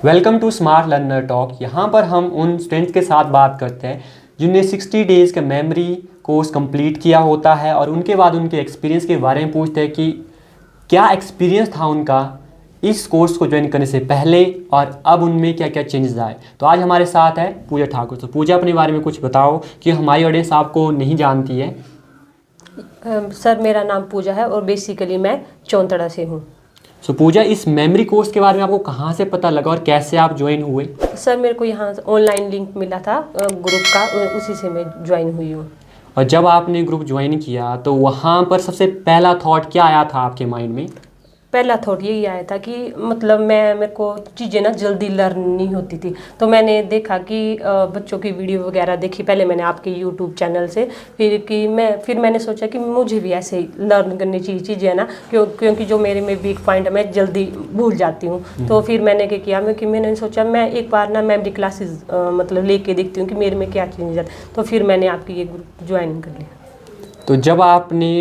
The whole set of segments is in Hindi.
Welcome to smart learner talk. यहाँ पर हम उन स्टूडेंट्स के साथ बात करते हैं जिनने 60 डेज़ का मेमोरी कोर्स कंप्लीट किया होता है और उनके बाद उनके एक्सपीरियंस के बारे में पूछते हैं कि क्या एक्सपीरियंस था उनका इस कोर्स को ज्वाइन करने से पहले और अब उनमें क्या क्या चेंजेस आए। तो आज हमारे साथ है पूजा ठाकुर। तो पूजा, अपने बारे में कुछ बताओ कि हमारी ऑडियंस आपको नहीं जानती है। सर, मेरा नाम पूजा है और बेसिकली मैं चौंतड़ा से हूँ। सो पूजा, इस मेमोरी कोर्स के बारे में आपको कहाँ से पता लगा और कैसे आप ज्वाइन हुए? सर, मेरे को यहाँ ऑनलाइन लिंक मिला था ग्रुप का, उसी से मैं ज्वाइन हुई हूँ। और जब आपने ग्रुप ज्वाइन किया तो वहाँ पर सबसे पहला थॉट क्या आया था आपके माइंड में? पहला थॉट यही आया था कि मतलब मेरे को चीज़ें ना जल्दी लर्न नहीं होती थी। तो मैंने देखा कि बच्चों की वीडियो वगैरह देखी पहले मैंने आपके यूट्यूब चैनल से, फिर मैंने सोचा कि मुझे भी ऐसे ही लर्न करनी चाहिए चीज़ें है ना, क्योंकि जो मेरे में वीक पॉइंट है मैं जल्दी भूल जाती हूँ। तो फिर मैंने क्या किया मैंने सोचा मैं एक बार ना मेमोरी क्लासेस मतलब लेके देखती हूँ कि मेरे में क्या चेंज है। तो फिर मैंने आपकी ये ग्रुप ज्वाइन कर लिया। तो जब आपने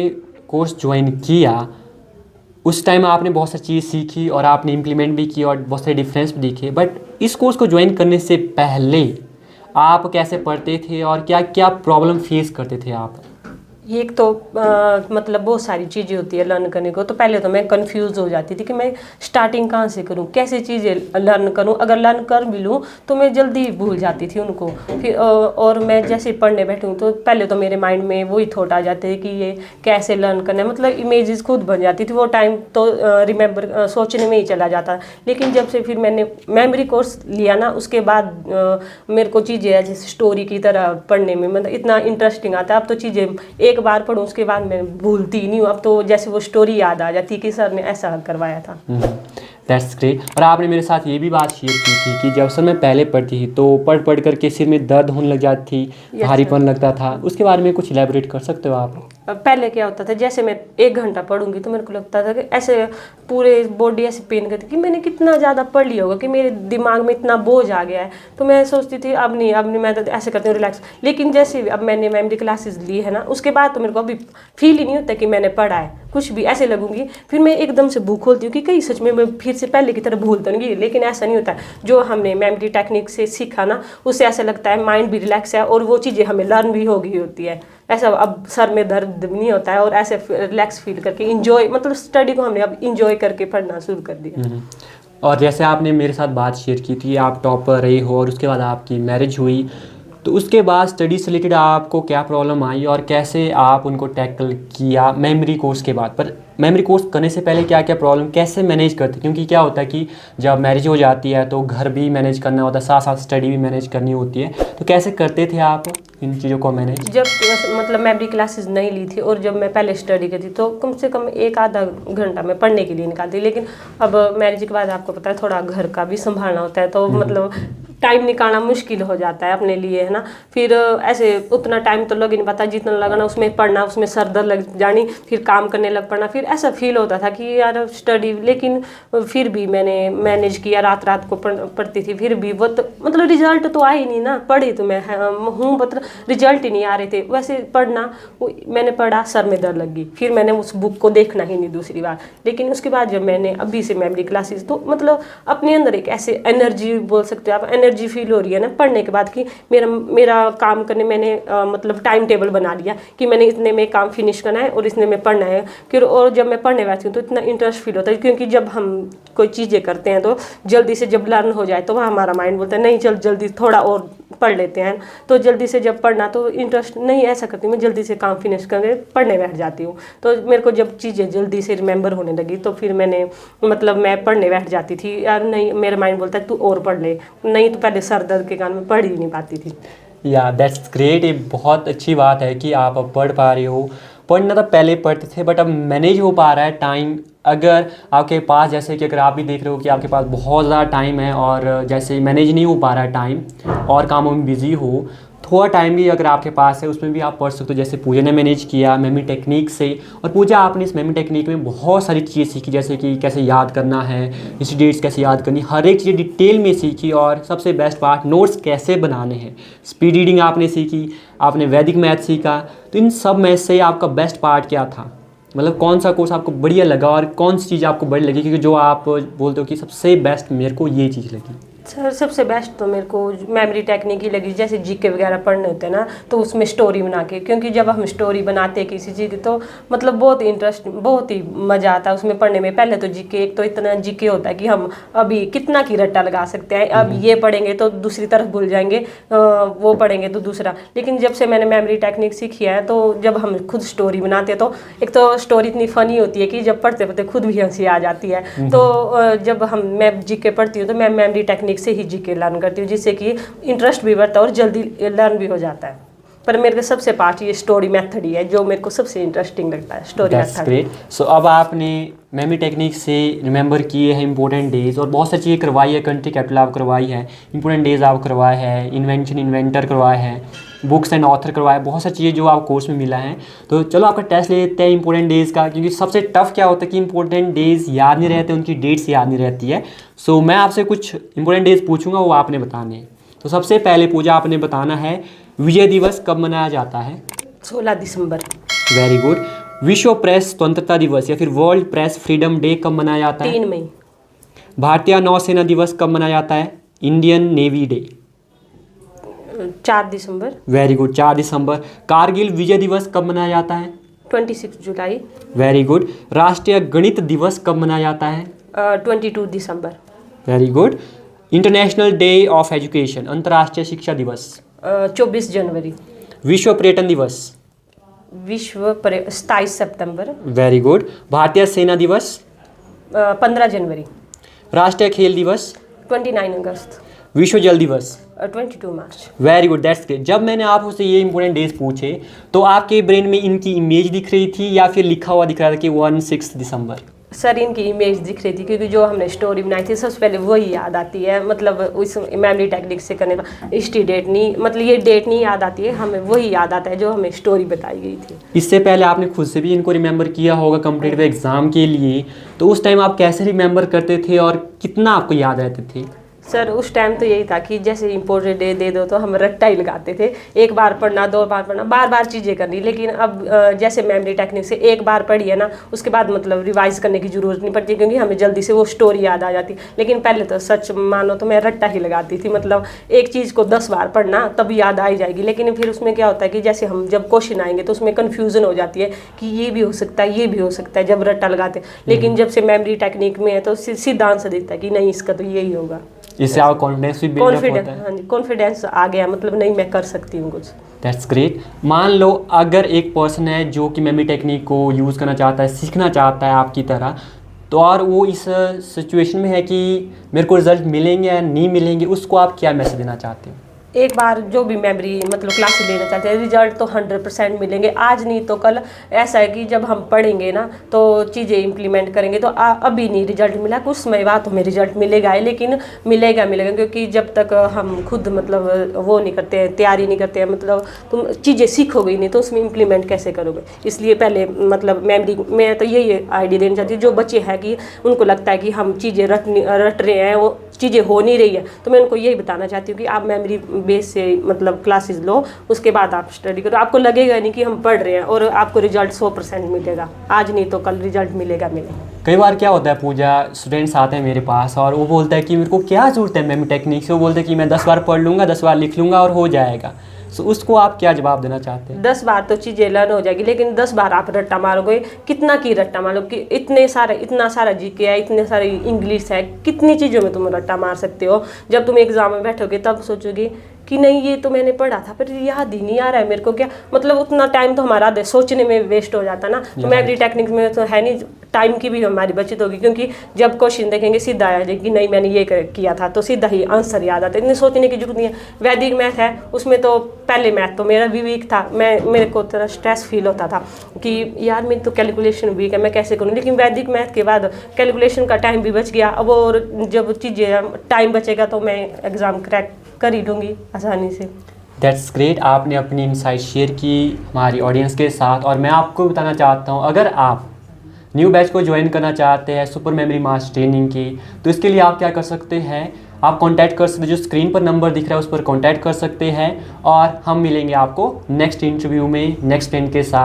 कोर्स ज्वाइन किया उस टाइम आपने बहुत सारी चीज़ सीखी और आपने इम्प्लीमेंट भी की और बहुत सारे डिफरेंस भी दिखे, बट इस कोर्स को ज्वाइन करने से पहले आप कैसे पढ़ते थे और क्या क्या प्रॉब्लम फेस करते थे आप? एक तो मतलब बहुत सारी चीज़ें होती है लर्न करने को। तो पहले तो मैं कंफ्यूज हो जाती थी कि मैं स्टार्टिंग कहाँ से करूँ, कैसे चीज़ें लर्न करूँ। अगर लर्न कर भी लूँ तो मैं जल्दी भूल जाती थी उनको। फिर और मैं जैसे पढ़ने बैठूँ तो पहले तो मेरे माइंड में वही थॉट आ जाते हैं कि ये कैसे लर्न करना है, मतलब इमेजेस खुद बन जाती थी। वो टाइम तो रिमेंबर सोचने में ही चला जाता। लेकिन जब से फिर मैंने मेमोरी कोर्स लिया ना, उसके बाद मेरे को चीज़ें जैसे स्टोरी की तरह पढ़ने में मतलब इतना इंटरेस्टिंग आता है। अब तो चीज़ें एक बार पढ़ूं उसके बाद मैं भूलती नहीं हूँ। अब तो जैसे वो स्टोरी याद आ जाती कि सर ने ऐसा करवाया था। That's great. और आपने मेरे साथ ये भी बात शेयर की थी कि जब सर मैं पहले पढ़ती थी तो पढ़ करके सिर में दर्द होने लग जाती थी, भारीपन लगता था। उसके बारे में कुछ इलेबोरेट कर सकते हो आप? पहले क्या होता था, जैसे मैं 1 घंटा पढ़ूंगी तो मेरे को लगता था कि ऐसे पूरे बॉडी ऐसे पेन करती कि मैंने कितना ज़्यादा पढ़ लिया होगा कि मेरे दिमाग में इतना बोझ आ गया है। तो मैं सोचती थी अब नहीं मैं तो ऐसे करती हूँ रिलैक्स। लेकिन जैसे अब मैंने मेमोरी क्लासेस ली है ना, उसके बाद तो मेरे को अभी फील ही नहीं होता कि मैंने पढ़ा है कुछ भी। ऐसे लगूंगी फिर मैं एकदम से बुक खोलती हूँ कि कहीं सच में मैं फिर से पहले की तरह भूलता नहीं। लेकिन ऐसा नहीं होता। जो हमने मेमोरी टेक्निक से सीखा ना, उससे ऐसा लगता है माइंड भी रिलैक्स है और वो चीज़ें हमें लर्न भी हो गई होती है। ऐसा अब सर में दर्द नहीं होता है और ऐसे रिलैक्स फील करके इंजॉय, मतलब स्टडी को हमने अब इंजॉय करके पढ़ना शुरू कर दिया। और जैसे आपने मेरे साथ बात शेयर की थी, आप टॉपर रहे हो और उसके बाद आपकी मैरिज हुई, तो उसके बाद स्टडी से रिलेटेड आपको क्या प्रॉब्लम आई और कैसे आप उनको टैकल किया मेमोरी कोर्स के बाद? पर मेमोरी कोर्स करने से पहले क्या क्या प्रॉब्लम कैसे मैनेज करते? क्योंकि क्या होता है कि जब मैरिज हो जाती है तो घर भी मैनेज करना होता है, साथ साथ स्टडी भी मैनेज करनी होती है। तो कैसे करते थे आप इन चीज़ों को मैनेज? जब मतलब मेमोरी क्लासेस नहीं ली थी और जब मैं पहले स्टडी करती तो कम से कम 1 आधा घंटा मैं पढ़ने के लिए निकालती। लेकिन अब मैरिज के बाद आपको पता है थोड़ा घर का भी संभालना होता है, तो मतलब टाइम निकालना मुश्किल हो जाता है अपने लिए, है ना। फिर ऐसे उतना टाइम तो लग ही नहीं पाता जितना लगना उसमें पढ़ना, उसमें सर दर्द लग जानी, फिर काम करने लग पड़ना। फिर ऐसा फील होता था कि यार स्टडी, लेकिन फिर भी मैंने मैनेज किया, रात को पढ़ती थी। फिर भी वो तो मतलब रिजल्ट तो आ ही नहीं ना, पढ़ी तो मैं हूँ मतलब रिजल्ट ही नहीं आ रहे थे। वैसे पढ़ना मैंने पढ़ा, सर में दर्द लग गई, फिर मैंने उस बुक को देखना ही नहीं दूसरी बार। लेकिन उसके बाद जब मैंने अभी से मेमोरी क्लासेस, तो मतलब अपने अंदर एक ऐसे एनर्जी बोल सकते हो आप, एनर्जी फील हो रही है ना पढ़ने के बाद कि मेरा काम करने मैंने मतलब टाइम टेबल बना लिया कि मैंने इतने में काम फिनिश करना है और इतने में पढ़ना है। फिर और जब मैं पढ़ने बैठती हूँ तो इतना इंटरेस्ट फील होता है, क्योंकि जब हम कोई चीज़ें करते हैं तो जल्दी से जब लर्न हो जाए तो वह हमारा माइंड बोलता है नहीं चल जल्दी थोड़ा और पढ़ लेते हैं। तो जल्दी से जब पढ़ना तो इंटरेस्ट नहीं, ऐसा करती हूँ मैं जल्दी से काम फिनिश करके पढ़ने बैठ जाती हूँ। तो मेरे को जब चीज़ें जल्दी से रिमेंबर होने लगी तो फिर मैंने मतलब मैं पढ़ने बैठ जाती थी। यार नहीं, मेरा माइंड बोलता है तू और पढ़ ले, नहीं तो पहले सर दर्द के कारण मैं पढ़ ही नहीं पाती थी। या दैट्स ग्रेट। ये बहुत अच्छी बात है कि आप अब पढ़ पा रहे हो। पढ़ना तो पहले पढ़ते थे बट अब मैनेज हो पा रहा है टाइम। अगर आपके पास, जैसे कि अगर आप भी देख रहे हो कि आपके पास बहुत ज़्यादा टाइम है और जैसे मैनेज नहीं हो पा रहा है टाइम और कामों में बिज़ी हो, थोड़ा टाइम भी अगर आपके पास है उसमें भी आप पढ़ सकते हो। जैसे पूजा ने मैनेज किया मेमोरी टेक्निक से। और पूजा, आपने इस मेमोरी टेक्निक में बहुत सारी चीज़ें सीखी, जैसे कि कैसे याद करना है, हिस्ट्री डेट्स कैसे याद करनी, हर एक चीज़ डिटेल में सीखी। और सबसे बेस्ट पार्ट, नोट्स कैसे बनाने हैं, स्पीड रीडिंग आपने सीखी, आपने वैदिक मैथ सीखा। तो इन सब में से आपका बेस्ट पार्ट क्या था? मतलब कौन सा कोर्स आपको बढ़िया लगा और कौन सी चीज़ आपको बड़ी लगी, क्योंकि जो आप बोलते हो कि सबसे बेस्ट मेरे को ये चीज़ लगी? सर सबसे बेस्ट तो मेरे को मेमोरी टेक्निक ही लगी, जैसे जीके वगैरह पढ़ने होते हैं ना, तो उसमें स्टोरी बना के, क्योंकि जब हम स्टोरी बनाते हैं किसी चीज़ की तो मतलब बहुत इंटरेस्ट, बहुत ही मज़ा आता है उसमें पढ़ने में। पहले तो जीके, एक तो इतना जीके होता है कि हम अभी कितना की रट्टा लगा सकते हैं, अब ये पढ़ेंगे तो दूसरी तरफ भूल जाएंगे, वो पढ़ेंगे तो दूसरा। लेकिन जब से मैंने मेमोरी टेक्निक सीखी है तो जब हम खुद स्टोरी बनाते हैं तो एक तो स्टोरी इतनी फ़नी होती है कि जब पढ़ते पढ़ते खुद भी हंसी आ जाती है। तो जब मैं जीके पढ़ती हूँ तो मैं मेमोरी टेक्निक से ही जीके लर्न करती हूँ, जिससे कि इंटरेस्ट भी बढ़ता है और जल्दी लर्न भी हो जाता है। पर मेरे को सबसे पार्ट ये स्टोरी मेथड ही है जो मेरे को सबसे इंटरेस्टिंग लगता है, स्टोरी मेथड। ग्रेट। सो अब आपने मेमोरी टेक्निक से रिमेंबर किए हैं इंपॉर्टेंट डेज, और बहुत सी चीज़ें करवाई है, कंट्री कैपिटल आप करवाई है, इंपॉर्टेंट डेज आप करवाए हैं, इन्वेंशन इन्वेंटर करवाए हैं, बुक्स एंड ऑथर करवाए, बहुत सारी चीज़ें जो आप कोर्स में मिला है। तो चलो आपका टेस्ट ले लेते हैं इंपॉर्टेंट डेज़ का, क्योंकि सबसे टफ क्या होता है कि इंपॉर्टेंट डेज़ याद नहीं रहते, उनकी डेट्स याद नहीं रहती है। सो मैं आपसे कुछ इंपॉर्टेंट डेज़ पूछूंगा, वो आपने बताने हैं। तो सबसे पहले पूजा आपने बताना है विजय दिवस कब मनाया जाता है? 16 दिसंबर। Very good. विश्व प्रेस स्वतंत्रता दिवस या फिर वर्ल्ड प्रेस फ्रीडम डे कब मनाया जाता है? 3 मई। भारतीय नौसेना दिवस कब मनाया जाता है? Indian navy day. 4 दिसंबर। वेरी गुड, 4 दिसंबर। कारगिल विजय दिवस कब मनाया जाता है? 26 जुलाई। Very good. राष्ट्रीय गणित दिवस कब मनाया जाता है? 22 दिसंबर। Very good. International day of education, अंतर्राष्ट्रीय शिक्षा दिवस? 24 जनवरी। विश्व पर्यटन दिवस? 27 सितंबर। Very good. भारतीय सेना दिवस? 15 जनवरी। राष्ट्रीय खेल दिवस? 29 अगस्त। विश्व जल दिवस? 22 मार्च। Very good, that's great. जब मैंने आपसे ये इंपॉर्टेंट डेज पूछे तो आपके ब्रेन में इनकी इमेज दिख रही थी या फिर लिखा हुआ दिख रहा था कि 16 दिसंबर? सर इनकी इमेज दिख रही थी, क्योंकि जो हमने स्टोरी बनाई थी सबसे पहले वही याद आती है, मतलब उस मेमोरी टेक्निक से करने का हिस्ट्री डेट नहीं, मतलब ये डेट नहीं याद आती है, हमें वही याद आता है जो हमें स्टोरी बताई गई थी। इससे पहले आपने खुद से भी इनको रिमेंबर किया होगा कॉम्पिटिटिव एग्जाम के लिए, तो उस टाइम आप कैसे रिमेंबर करते थे और कितना आपको याद रहते थे? सर उस टाइम तो यही था कि जैसे इम्पोर्टेंट डे दे दो तो हम रट्टा ही लगाते थे, एक बार पढ़ना, 2 बार पढ़ना, बार बार चीज़ें करनी। लेकिन अब जैसे मेमोरी टेक्निक से एक बार पढ़ी है ना, उसके बाद मतलब रिवाइज करने की ज़रूरत नहीं पड़ती, क्योंकि हमें जल्दी से वो स्टोरी याद आ जाती। लेकिन पहले तो सच मानो तो मैं रट्टा ही लगाती थी, मतलब एक चीज़ को 10 बार पढ़ना तब याद आ ही जाएगी। लेकिन फिर उसमें क्या होता है कि जैसे हम जब क्वेश्चन आएंगे तो उसमें कन्फ्यूज़न हो जाती है कि ये भी हो सकता है, ये भी हो सकता है, जब रट्टा लगाते हैं। लेकिन जब से मेमोरी टेक्निक में है तो सीधा आंसर दिखता है कि नहीं, इसका तो यही होगा। इससे आपका कॉन्फिडेंस भी बिल्ड अप होता है। हाँ जी, कॉन्फिडेंस आ गया, मतलब नहीं मैं कर सकती हूँ कुछ। That's great. मान लो अगर एक पर्सन है जो कि मेमोरी टेक्निक को यूज़ करना चाहता है, सीखना चाहता है आपकी तरह, तो और वो इस सिचुएशन में है कि मेरे को रिजल्ट मिलेंगे या नहीं मिलेंगे, उसको आप क्या मैसेज देना चाहते हो? एक बार जो भी मेमोरी मतलब क्लासेस लेना चाहते हैं, रिजल्ट तो 100% मिलेंगे, आज नहीं तो कल। ऐसा है कि जब हम पढ़ेंगे ना तो चीज़ें इम्प्लीमेंट करेंगे, तो अभी नहीं रिजल्ट मिला, कुछ समय बाद हमें रिजल्ट मिलेगा ही, लेकिन मिलेगा, क्योंकि जब तक हम खुद मतलब वो नहीं करते हैं, तैयारी नहीं करते हैं, मतलब तुम चीज़ें सीखोगे नहीं तो उसमें इम्प्लीमेंट कैसे करोगे। इसलिए पहले मतलब मेमोरी में तो यही आइडिया देना चाहती हूँ, जो बच्चे हैं कि उनको लगता है कि हम चीज़ें रट रहे हैं, वो चीज़ें हो नहीं रही है, तो मैं उनको यही बताना चाहती हूँ कि आप मेमोरी बेस से मतलब क्लासेस लो, उसके बाद आप स्टडी करो। आपको लगेगा नहीं कि हम पढ़ रहे हैं और आपको रिजल्ट 100% मिलेगा, आज नहीं तो कल रिजल्ट मिलेगा। कई बार क्या होता है पूजा, स्टूडेंट्स आते हैं मेरे पास और वो बोलता है कि मेरे को क्या ज़रूरत है मेमोरी टेक्निक से, वो बोलते हैं कि मैं 10 बार पढ़ लूँगा, 10 बार लिख लूँगा और हो जाएगा। सो उसको आप क्या जवाब देना चाहते हैं? 10 बार तो चीज़ें लर्न हो जाएगी, लेकिन 10 बार आप रट्टा मारोगे, कितना की रट्टा मारो कि इतना सारा जीके है, इतने सारे इंग्लिश है, कितनी चीज़ों में तुम रट्टा मार सकते हो। जब तुम एग्जाम में बैठोगे तब सोचोगे कि नहीं ये तो मैंने पढ़ा था पर याद ही नहीं आ रहा है मेरे को, क्या मतलब उतना टाइम तो हमारा सोचने में वेस्ट हो जाता ना। तो मेमोरी टेक्निक में तो है नहीं, टाइम की भी हमारी बचत होगी, क्योंकि जब क्वेश्चन देखेंगे सीधा आ जाएगी कि नहीं मैंने ये किया था, तो सीधा ही आंसर याद आता है, इतनी सोचने की जरूरत नहीं है। वैदिक मैथ है, उसमें तो पहले मैथ तो मेरा भी वीक था, मेरे को थोड़ा स्ट्रेस फील होता था कि यार मेरी तो कैलकुलेशन वीक है, मैं कैसे करूँ। लेकिन वैदिक मैथ के बाद कैलकुलेशन का टाइम भी बच गया, अब और जब चीज़ें टाइम बचेगा तो मैं एग्ज़ाम क्रैक कर ही लूँगी आसानी से। दैट्स ग्रेट, आपने अपनी इनसाइट शेयर की हमारी ऑडियंस के साथ। और मैं आपको बताना चाहता हूँ, अगर आप न्यू बैच को ज्वाइन करना चाहते हैं सुपर मेमोरी मास्टर ट्रेनिंग की, तो इसके लिए आप क्या कर सकते हैं, आप कांटेक्ट कर सकते हैं, जो स्क्रीन पर नंबर दिख रहा है उस पर कांटेक्ट कर सकते हैं, और हम मिलेंगे आपको नेक्स्ट इंटरव्यू में नेक्स्ट ट्रेंड के साथ।